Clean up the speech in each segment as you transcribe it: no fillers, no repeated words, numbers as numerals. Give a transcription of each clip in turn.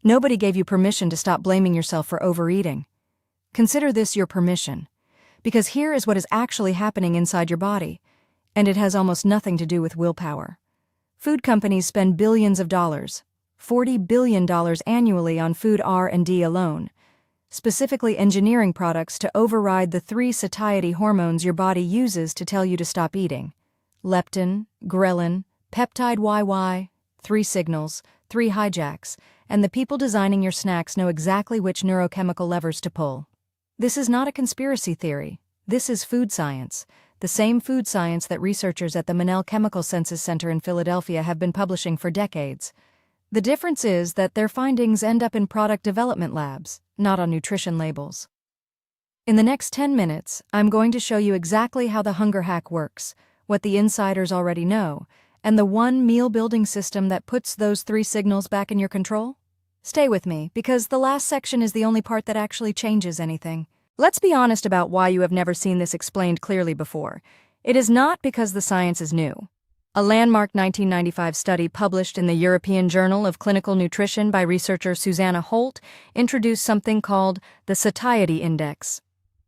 Nobody gave you permission to stop blaming yourself for overeating. Consider this your permission, because here is what is actually happening inside your body, and it has almost nothing to do with willpower. Food companies spend billions of dollars, $40 billion annually on food R&D alone, specifically engineering products to override the 3 satiety hormones your body uses to tell you to stop eating. Leptin, ghrelin, peptide YY, 3 signals, 3 hijacks, and the people designing your snacks know exactly which neurochemical levers to pull. This is not a conspiracy theory. This is food science, the same food science that researchers at the Monell Chemical Senses Center in Philadelphia have been publishing for decades. The difference is that their findings end up in product development labs, not on nutrition labels. In the next 10 minutes, I'm going to show you exactly how the hunger hack works, what the insiders already know, and the one meal-building system that puts those 3 signals back in your control. Stay with me, because the last section is the only part that actually changes anything. Let's be honest about why you have never seen this explained clearly before. It is not because the science is new. A landmark 1995 study published in the European Journal of Clinical Nutrition by researcher Susanna Holt introduced something called the Satiety Index,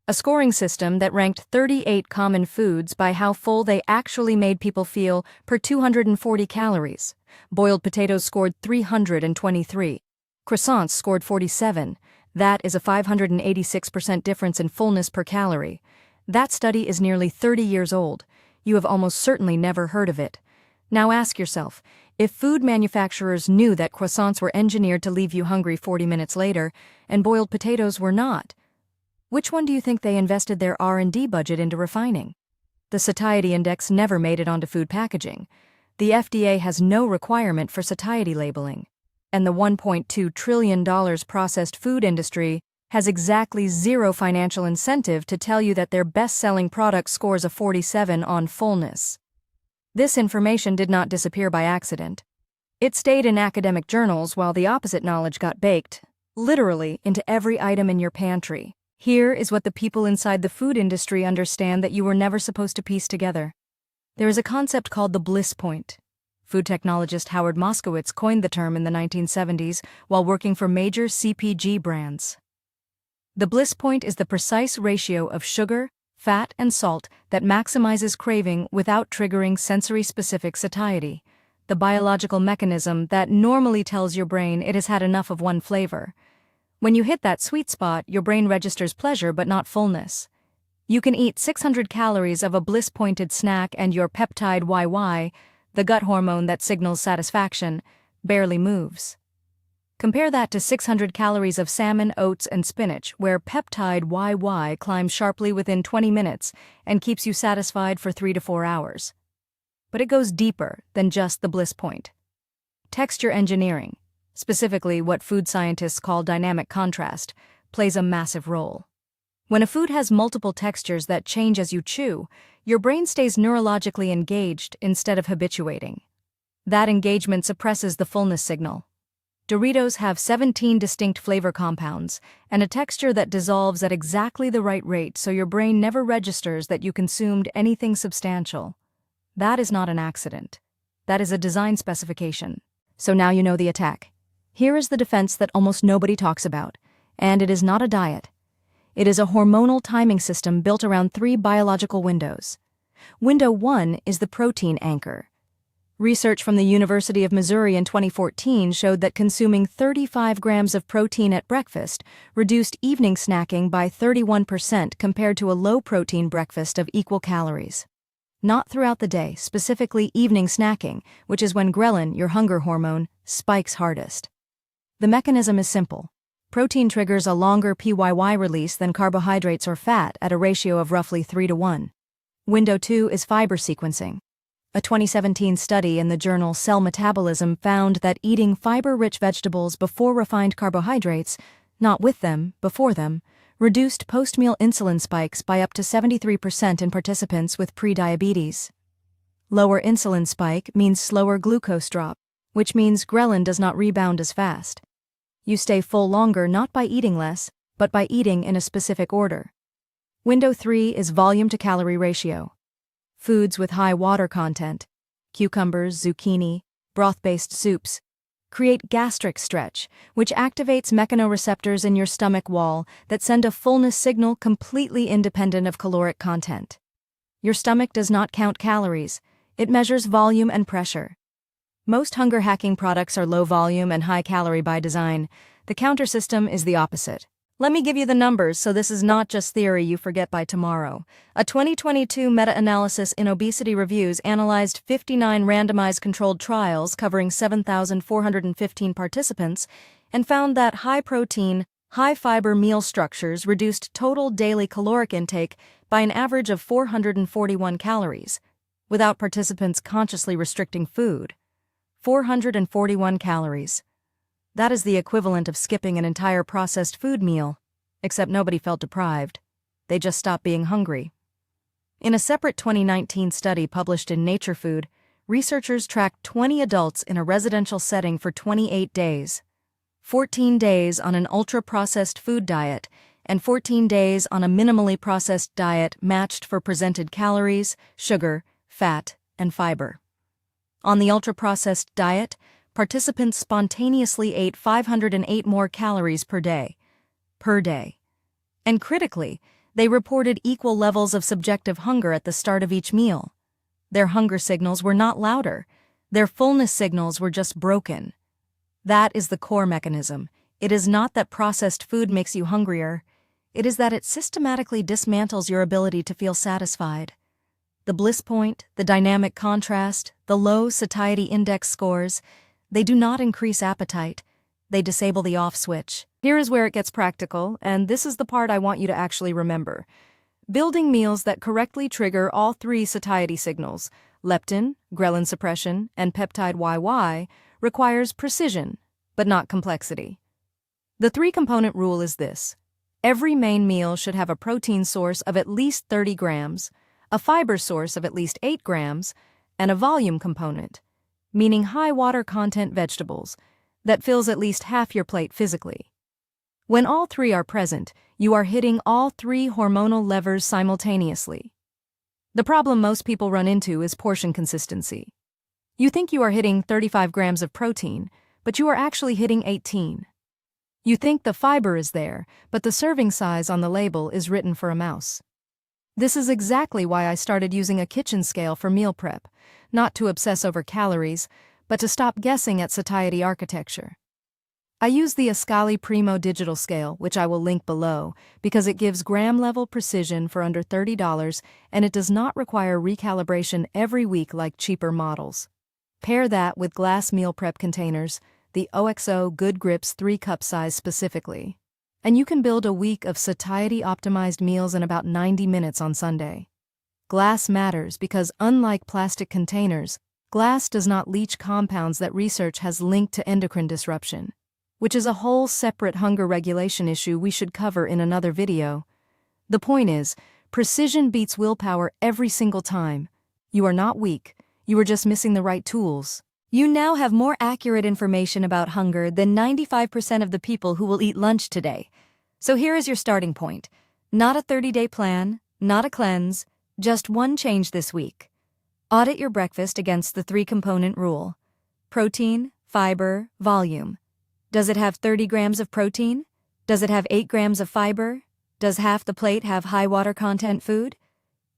a scoring system that ranked 38 common foods by how full they actually made people feel per 240 calories. Boiled potatoes scored 323. Croissants scored 47. That is a 586% difference in fullness per calorie. That study is nearly 30 years old. You have almost certainly never heard of it. Now ask yourself, if food manufacturers knew that croissants were engineered to leave you hungry 40 minutes later, and boiled potatoes were not, which one do you think they invested their R&D budget into refining? The satiety index never made it onto food packaging. The FDA has no requirement for satiety labeling. And the $1.2 trillion processed food industry has exactly zero financial incentive to tell you that their best-selling product scores a 47 on fullness. This information did not disappear by accident. It stayed in academic journals while the opposite knowledge got baked, literally, into every item in your pantry. Here is what the people inside the food industry understand that you were never supposed to piece together. There is a concept called the bliss point. Food technologist Howard Moskowitz coined the term in the 1970s while working for major CPG brands. The bliss point is the precise ratio of sugar, fat, and salt that maximizes craving without triggering sensory-specific satiety, the biological mechanism that normally tells your brain it has had enough of one flavor. When you hit that sweet spot, your brain registers pleasure but not fullness. You can eat 600 calories of a bliss-pointed snack and your peptide YY, the gut hormone that signals satisfaction, barely moves. Compare that to 600 calories of salmon, oats, and spinach, where peptide YY climbs sharply within 20 minutes and keeps you satisfied for 3 to 4 hours. But it goes deeper than just the bliss point. Texture engineering, specifically what food scientists call dynamic contrast, plays a massive role. When a food has multiple textures that change as you chew, your brain stays neurologically engaged instead of habituating. That engagement suppresses the fullness signal. Doritos have 17 distinct flavor compounds and a texture that dissolves at exactly the right rate so your brain never registers that you consumed anything substantial. That is not an accident. That is a design specification. So now you know the attack. Here is the defense that almost nobody talks about, and it is not a diet. It is a hormonal timing system built around 3 biological windows. Window 1 is the protein anchor. Research from the University of Missouri in 2014 showed that consuming 35 grams of protein at breakfast reduced evening snacking by 31% compared to a low-protein breakfast of equal calories. Not throughout the day, specifically evening snacking, which is when ghrelin, your hunger hormone, spikes hardest. The mechanism is simple. Protein triggers a longer PYY release than carbohydrates or fat at a ratio of roughly 3:1. Window 2 is fiber sequencing. A 2017 study in the journal Cell Metabolism found that eating fiber-rich vegetables before refined carbohydrates, not with them, before them, reduced post-meal insulin spikes by up to 73% in participants with prediabetes. Lower insulin spike means slower glucose drop, which means ghrelin does not rebound as fast. You stay full longer not by eating less, but by eating in a specific order. Window 3 is volume to calorie ratio. Foods with high water content, cucumbers, zucchini, broth-based soups, create gastric stretch, which activates mechanoreceptors in your stomach wall that send a fullness signal completely independent of caloric content. Your stomach does not count calories, it measures volume and pressure. Most hunger-hacking products are low volume and high calorie by design. The counter system is the opposite. Let me give you the numbers so this is not just theory you forget by tomorrow. A 2022 meta-analysis in Obesity Reviews analyzed 59 randomized controlled trials covering 7,415 participants and found that high-protein, high-fiber meal structures reduced total daily caloric intake by an average of 441 calories, without participants consciously restricting food. 441 calories. That is the equivalent of skipping an entire processed food meal, except nobody felt deprived. They just stopped being hungry. In a separate 2019 study published in Nature Food, researchers tracked 20 adults in a residential setting for 28 days. 14 days on an ultra-processed food diet and 14 days on a minimally processed diet matched for presented calories, sugar, fat, and fiber. On the ultra-processed diet, participants spontaneously ate 508 more calories per day. And critically, they reported equal levels of subjective hunger at the start of each meal. Their hunger signals were not louder. Their fullness signals were just broken. That is the core mechanism. It is not that processed food makes you hungrier. It is that it systematically dismantles your ability to feel satisfied. The bliss point, the dynamic contrast, the low satiety index scores, they do not increase appetite. They disable the off switch. Here is where it gets practical, and this is the part I want you to actually remember. Building meals that correctly trigger all three satiety signals, leptin, ghrelin suppression, and peptide YY, requires precision, but not complexity. The three-component rule is this. Every main meal should have a protein source of at least 30 grams, a fiber source of at least 8 grams, and a volume component, meaning high water content vegetables, that fills at least half your plate physically. When all three are present, you are hitting all three hormonal levers simultaneously. The problem most people run into is portion consistency. You think you are hitting 35 grams of protein, but you are actually hitting 18. You think the fiber is there, but the serving size on the label is written for a mouse. This is exactly why I started using a kitchen scale for meal prep, not to obsess over calories, but to stop guessing at satiety architecture. I use the Ascali Primo digital scale, which I will link below, because it gives gram-level precision for under $30 and it does not require recalibration every week like cheaper models. Pair that with glass meal prep containers, the OXO Good Grips 3-cup size specifically, and you can build a week of satiety-optimized meals in about 90 minutes on Sunday. Glass matters because, unlike plastic containers, glass does not leach compounds that research has linked to endocrine disruption, which is a whole separate hunger regulation issue we should cover in another video. The point is, precision beats willpower every single time. You are not weak, you are just missing the right tools. You now have more accurate information about hunger than 95% of the people who will eat lunch today. So here is your starting point. Not a 30-day plan, not a cleanse, just one change this week. Audit your breakfast against the three-component rule. Protein, fiber, volume. Does it have 30 grams of protein? Does it have 8 grams of fiber? Does half the plate have high water content food?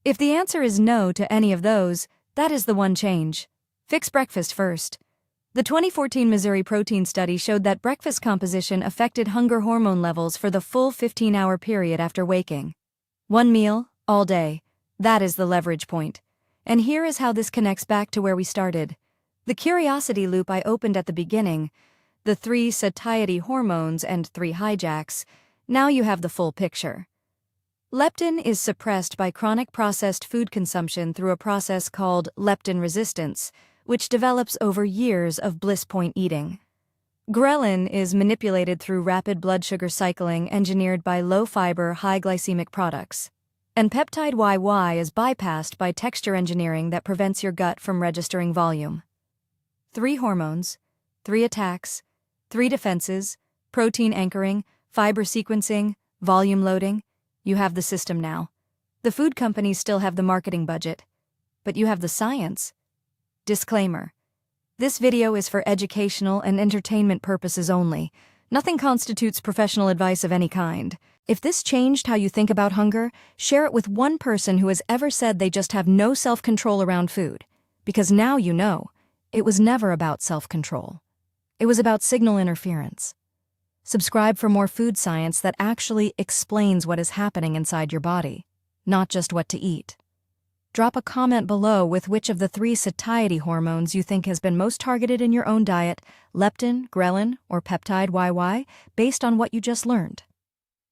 If the answer is no to any of those, that is the one change. Fix breakfast first. The 2014 Missouri protein study showed that breakfast composition affected hunger hormone levels for the full 15-hour period after waking. One meal, all day. That is the leverage point. And here is how this connects back to where we started. The curiosity loop I opened at the beginning, the 3 satiety hormones and 3 hijacks, now you have the full picture. Leptin is suppressed by chronic processed food consumption through a process called leptin resistance, which develops over years of bliss point eating. Ghrelin is manipulated through rapid blood sugar cycling engineered by low-fiber, high-glycemic products. And peptide YY is bypassed by texture engineering that prevents your gut from registering volume. 3 hormones, 3 attacks, 3 defenses, protein anchoring, fiber sequencing, volume loading. You have the system now. The food companies still have the marketing budget, but you have the science. Disclaimer: This video is for educational and entertainment purposes only. Nothing constitutes professional advice of any kind. If this changed how you think about hunger, share it with one person who has ever said they just have no self-control around food. Because now you know, it was never about self-control. It was about signal interference. Subscribe for more food science that actually explains what is happening inside your body, not just what to eat. Drop a comment below with which of the 3 satiety hormones you think has been most targeted in your own diet, leptin, ghrelin, or peptide YY, based on what you just learned.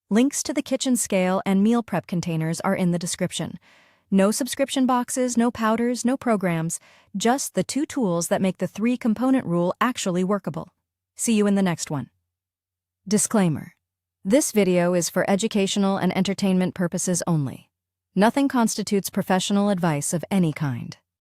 Links to the kitchen scale and meal prep containers are in the description. No subscription boxes, no powders, no programs, just the 2 tools that make the 3-component rule actually workable. See you in the next one. Disclaimer. This video is for educational and entertainment purposes only. Nothing constitutes professional advice of any kind.